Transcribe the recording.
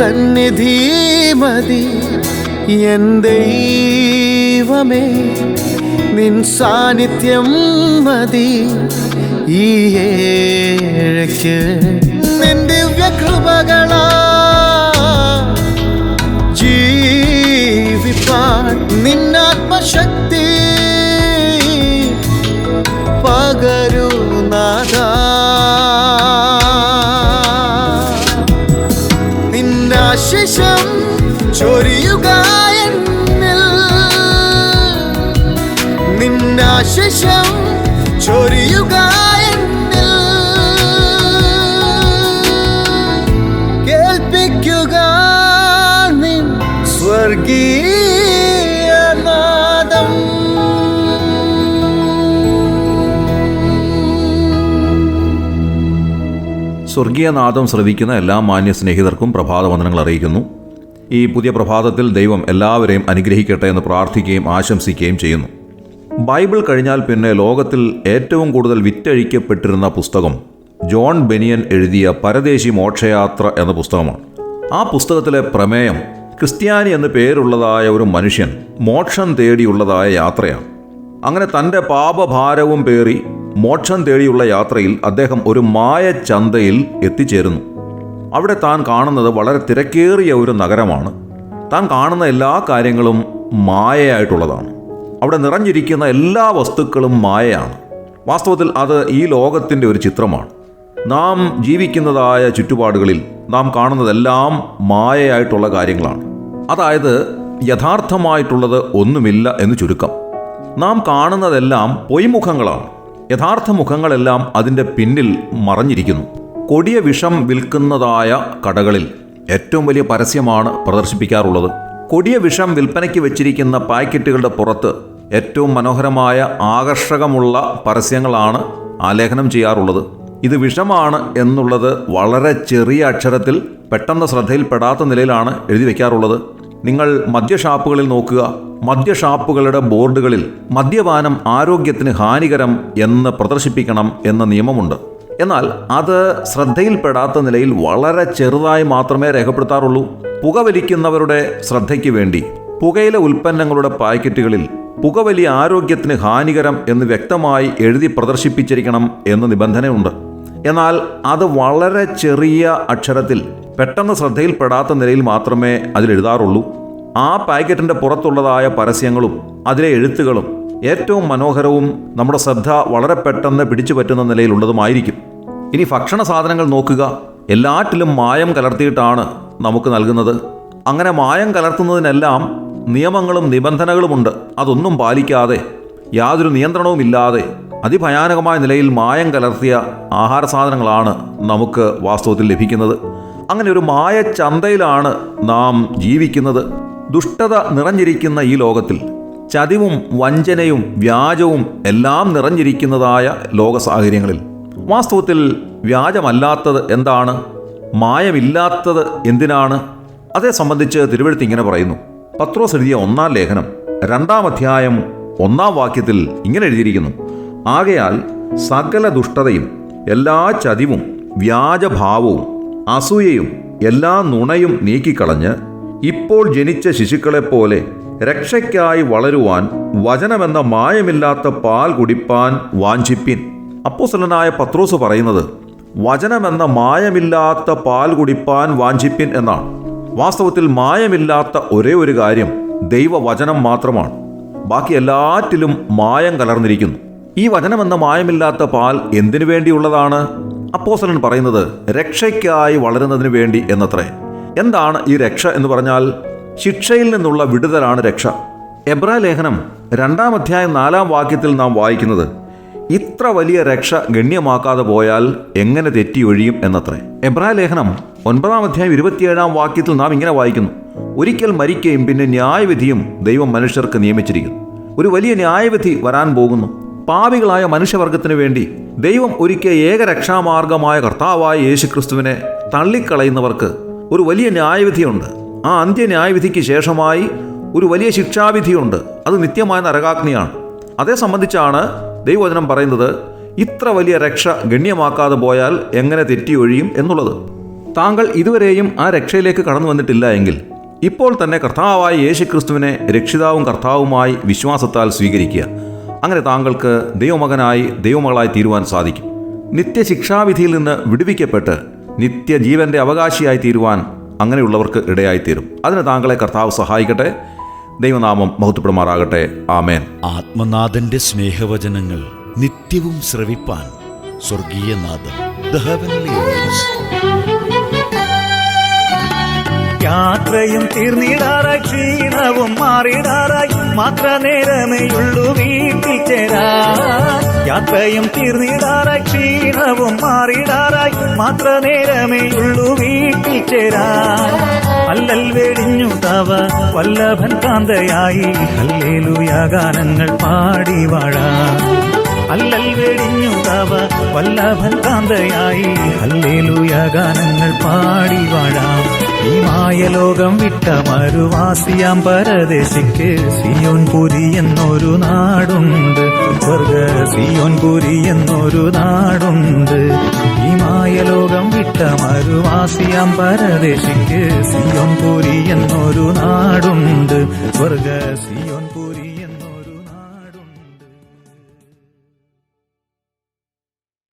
സന്നിധി മതി എൻ ദൈവമേ, നിൻ സാന്നിധ്യം മതി ഈ ഏഴയ്ക്ക്. നിൻ ദിവ്യകൃപകളാ ജീവിപ്പാൻ നിന്നാത്മശക്തി പകരൂ നാഥാ. നിന്നാശിഷം ചൊരിയുക എന്നിൽ, നിന്നാശിഷം ചൊരിയുക എന്നിൽ. കേൾപ്പിക്കുക നിൻ സ്വർഗീയനാദം. സ്വർഗീയനാദം ശ്രവിക്കുന്ന എല്ലാ മാന്യ സ്നേഹിതർക്കും പ്രഭാതവന്ദനങ്ങൾ അറിയിക്കുന്നു. ഈ പുതിയ പ്രഭാതത്തിൽ ദൈവം എല്ലാവരെയും അനുഗ്രഹിക്കട്ടെ എന്ന് പ്രാർത്ഥിക്കുകയും ആശംസിക്കുകയും ചെയ്യുന്നു. ബൈബിൾ കഴിഞ്ഞാൽ പിന്നെ ലോകത്തിൽ ഏറ്റവും കൂടുതൽ വിറ്റഴിക്കപ്പെട്ടിരുന്ന പുസ്തകം ജോൺ ബെനിയൻ എഴുതിയ പരദേശി മോക്ഷയാത്ര എന്ന പുസ്തകമാണ്. ആ പുസ്തകത്തിലെ പ്രമേയം ക്രിസ്ത്യാനി എന്ന് പേരുള്ളതായ ഒരു മനുഷ്യൻ മോക്ഷം തേടിയുള്ളതായ യാത്രയാണ്. അങ്ങനെ തൻ്റെ പാപഭാരവും പേറി മോക്ഷം തേടിയുള്ള യാത്രയിൽ അദ്ദേഹം ഒരു മായച്ചന്തയിൽ എത്തിച്ചേരുന്നു. അവിടെ താൻ കാണുന്നത് വളരെ തിരക്കേറിയ ഒരു നഗരമാണ്. താൻ കാണുന്ന എല്ലാ കാര്യങ്ങളും മായയായിട്ടുള്ളതാണ്. അവിടെ നിറഞ്ഞിരിക്കുന്ന എല്ലാ വസ്തുക്കളും മായയാണ്. വാസ്തവത്തിൽ അത് ഈ ലോകത്തിൻ്റെ ഒരു ചിത്രമാണ്. നാം ജീവിക്കുന്നതായ ചുറ്റുപാടുകളിൽ നാം കാണുന്നതെല്ലാം മായയായിട്ടുള്ള കാര്യങ്ങളാണ്. അതായത് യഥാർത്ഥമായിട്ടുള്ളത് ഒന്നുമില്ല എന്ന് ചുരുക്കം. നാം കാണുന്നതെല്ലാം പൊയ്മുഖങ്ങളാണ്. യഥാർത്ഥ മുഖങ്ങളെല്ലാം അതിൻ്റെ പിന്നിൽ മറഞ്ഞിരിക്കുന്നു. കൊടിയ വിഷം വിൽക്കുന്നതായ കടകളിൽ ഏറ്റവും വലിയ പരസ്യമാണ് പ്രദർശിപ്പിക്കാറുള്ളത്. കൊടിയ വിഷം വിൽപ്പനയ്ക്ക് വെച്ചിരിക്കുന്ന പാക്കറ്റുകളുടെ പുറത്ത് ഏറ്റവും മനോഹരമായ ആകർഷകമുള്ള പരസ്യങ്ങളാണ് ആലേഖനം ചെയ്യാറുള്ളത്. ഇത് വിഷമാണ് എന്നുള്ളത് വളരെ ചെറിയ അക്ഷരത്തിൽ പെട്ടെന്ന് ശ്രദ്ധയിൽപ്പെടാത്ത നിലയിലാണ് എഴുതി വയ്ക്കാറുള്ളത്. നിങ്ങൾ മദ്യഷാപ്പുകളിൽ നോക്കുക. മദ്യഷാപ്പുകളുടെ ബോർഡുകളിൽ മദ്യപാനം ആരോഗ്യത്തിന് ഹാനികരം എന്ന് പ്രദർശിപ്പിക്കണം എന്ന നിയമമുണ്ട്. എന്നാൽ അത് ശ്രദ്ധയിൽപ്പെടാത്ത നിലയിൽ വളരെ ചെറുതായി മാത്രമേ രേഖപ്പെടുത്താറുള്ളൂ. പുകവലിക്കുന്നവരുടെ ശ്രദ്ധയ്ക്ക് വേണ്ടി പുകയില ഉൽപ്പന്നങ്ങളുടെ പാക്കറ്റുകളിൽ പുകവലി ആരോഗ്യത്തിന് ഹാനികരം എന്ന് വ്യക്തമായി എഴുതി പ്രദർശിപ്പിച്ചിരിക്കണം എന്ന് നിബന്ധനയുണ്ട്. എന്നാൽ അത് വളരെ ചെറിയ അക്ഷരത്തിൽ പെട്ടെന്ന് ശ്രദ്ധയിൽപ്പെടാത്ത നിലയിൽ മാത്രമേ അതിലെഴുതാറുള്ളൂ. ആ പാക്കറ്റിൻ്റെ പുറത്തുള്ളതായ പരസ്യങ്ങളും അതിലെ എഴുത്തുകളും ഏറ്റവും മനോഹരവും നമ്മുടെ ശ്രദ്ധ വളരെ പെട്ടെന്ന് പിടിച്ചു പറ്റുന്ന നിലയിലുള്ളതുമായിരിക്കും. ഇനി ഭക്ഷണ സാധനങ്ങൾ നോക്കുക. എല്ലാറ്റിലും മായം കലർത്തിയിട്ടാണ് നമുക്ക് നൽകുന്നത്. അങ്ങനെ മായം കലർത്തുന്നതിനെല്ലാം നിയമങ്ങളും നിബന്ധനകളുമുണ്ട്. അതൊന്നും പാലിക്കാതെ യാതൊരു നിയന്ത്രണവുമില്ലാതെ അതിഭയാനകമായ നിലയിൽ മായം കലർത്തിയ ആഹാര സാധനങ്ങളാണ് നമുക്ക് വാസ്തവത്തിൽ ലഭിക്കുന്നത്. അങ്ങനെ ഒരു മായച്ചന്തയിലാണ് നാം ജീവിക്കുന്നത്. ദുഷ്ടത നിറഞ്ഞിരിക്കുന്ന ഈ ലോകത്തിൽ ചതിവും വഞ്ചനയും വ്യാജവും എല്ലാം നിറഞ്ഞിരിക്കുന്നതായ ലോക സാഹചര്യങ്ങളിൽ വാസ്തവത്തിൽ വ്യാജമല്ലാത്തത് എന്താണ്? മായമില്ലാത്തത് എന്തിനാണ്? അതേ സംബന്ധിച്ച് തിരുവെഴുത്ത് ഇങ്ങനെ പറയുന്നു. പത്രോസ് എഴുതിയ 1-ാം ലേഖനം 2-ാം അധ്യായം 1-ാം വാക്യത്തിൽ ഇങ്ങനെ എഴുതിയിരിക്കുന്നു: ആകയാൽ സകല ദുഷ്ടതയും എല്ലാ ചതിവും വ്യാജഭാവവും അസൂയയും എല്ലാ നുണയും നീക്കിക്കളഞ്ഞ് ഇപ്പോൾ ജനിച്ച ശിശുക്കളെപ്പോലെ രക്ഷയ്ക്കായി വളരുവാൻ വചനമെന്ന മായമില്ലാത്ത പാൽ കുടിപ്പാൻ വാഞ്ചിപ്പിൻ. അപ്പോസ്തലനായ പത്രോസ് പറയുന്നത് വചനമെന്ന മായമില്ലാത്ത പാൽ കുടിപ്പാൻ വാഞ്ചിപ്പിൻ എന്നാണ്. വാസ്തവത്തിൽ മായമില്ലാത്ത ഒരേ ഒരു കാര്യം ദൈവവചനം മാത്രമാണ്. ബാക്കി എല്ലാറ്റിലും മായം കലർന്നിരിക്കുന്നു. ഈ വചനമെന്ന മായമില്ലാത്ത പാൽ എന്തിനു വേണ്ടിയുള്ളതാണ്? അപ്പോസ്തലൻ പറയുന്നത് രക്ഷയ്ക്കായി വളരുന്നതിന് വേണ്ടി എന്നത്രേ. എന്താണ് ഈ രക്ഷ എന്ന് പറഞ്ഞാൽ? ശിക്ഷയിൽ നിന്നുള്ള വിടുതലാണ് രക്ഷ. എബ്രായ ലേഖനം 2-ാം അധ്യായം 4-ാം വാക്യത്തിൽ നാം വായിക്കുന്നത് ഇത്ര വലിയ രക്ഷ ഗണ്യമാക്കാതെ പോയാൽ എങ്ങനെ തെറ്റിയൊഴിയും എന്നത്രേ. എബ്രായ ലേഖനം 9-ാം അധ്യായം 27-ാം വാക്യത്തിൽ നാം ഇങ്ങനെ വായിക്കുന്നു: ഒരിക്കൽ മരിക്കുകയും പിന്നെ ന്യായവിധിയും ദൈവം മനുഷ്യർക്ക് നിയമിച്ചിരിക്കുന്നു. ഒരു വലിയ ന്യായവിധി വരാൻ പോകുന്നു. പാപികളായ മനുഷ്യവർഗത്തിന് വേണ്ടി ദൈവം ഒരുക്കിയ ഏകരക്ഷാമാർഗമായ കർത്താവായ യേശുക്രിസ്തുവിനെ തള്ളിക്കളയുന്നവർക്ക് ഒരു വലിയ ന്യായവിധിയുണ്ട്. ആ അന്ത്യന്യായവിധിക്ക് ശേഷമായി ഒരു വലിയ ശിക്ഷാവിധിയുണ്ട്. അത് നിത്യമായ നരകാഗ്നിയാണ്. അതേ സംബന്ധിച്ചാണ് ദൈവവചനം പറയുന്നത് ഇത്ര വലിയ രക്ഷ ഗണ്യമാക്കാതെ പോയാൽ എങ്ങനെ തെറ്റിയൊഴിയും എന്നുള്ളത്. താങ്കൾ ഇതുവരെയും ആ രക്ഷയിലേക്ക് കടന്നു വന്നിട്ടില്ല എങ്കിൽ ഇപ്പോൾ തന്നെ കർത്താവായ യേശുക്രിസ്തുവിനെ രക്ഷിതാവും കർത്താവുമായി വിശ്വാസത്താൽ സ്വീകരിക്കുക. അങ്ങനെ താങ്കൾക്ക് ദൈവമകനായി ദൈവമകളായി തീരുവാൻ സാധിക്കും. നിത്യശിക്ഷാവിധിയിൽ നിന്ന് വിടുവിക്കപ്പെട്ട് നിത്യജീവന്റെ അവകാശിയായി തീരുവാൻ അങ്ങനെയുള്ളവർക്ക് ഇടയായിത്തീരും. അതിന് താങ്കളെ കർത്താവ് സഹായിക്കട്ടെ. ദൈവനാമം മഹത്വപ്പെടുമാറാകട്ടെ. ആമേൻ. ആത്മനാഥന്റെ സ്നേഹവചനങ്ങൾ നിത്യവും ശ്രവിപ്പാൻ സ്വർഗീയനാഥം ദ ഹെവൻലി വോയിസ്. യാത്രയും തീർന്നിടാറായി ക്ഷീണവും മാറിടാറായി മാത്ര നേരമേയുള്ളൂ വീട്ടിൽ ചേരാൻ. യാത്രയും തീർന്നിടാറായി ക്ഷീണവും മാറിടാറായി മാത്ര നേരമേയുള്ളൂ വീട്ടിൽ ചേരാൻ. അല്ലൽ വെടിഞ്ഞു തവ വല്ലഭൻ കാന്തയായി ഹല്ലേലൂയ ഗാനങ്ങൾ പാടി വാഴാം. അല്ലൽ വെടിഞ്ഞു തവ വല്ലഭൻ കാന്തയായി ഹല്ലേലൂയ ഗാനങ്ങൾ പാടി വാഴാം. ഈ മായലോകം വിട്ട മരുവാസിയാം പരദേശിക്ക് സിയോൻപുരി എന്നൊരു നാടുണ്ട്. സ്വർഗ സിയോൻപുരി എന്നൊരു നാടുണ്ട്. ഈ മായലോകം വിട്ട മരുവാസിയാം പരദേശിക്ക് സിയോൻപുരി എന്നൊരു നാടുണ്ട്. സ്വർഗ സിയോൻപുരി.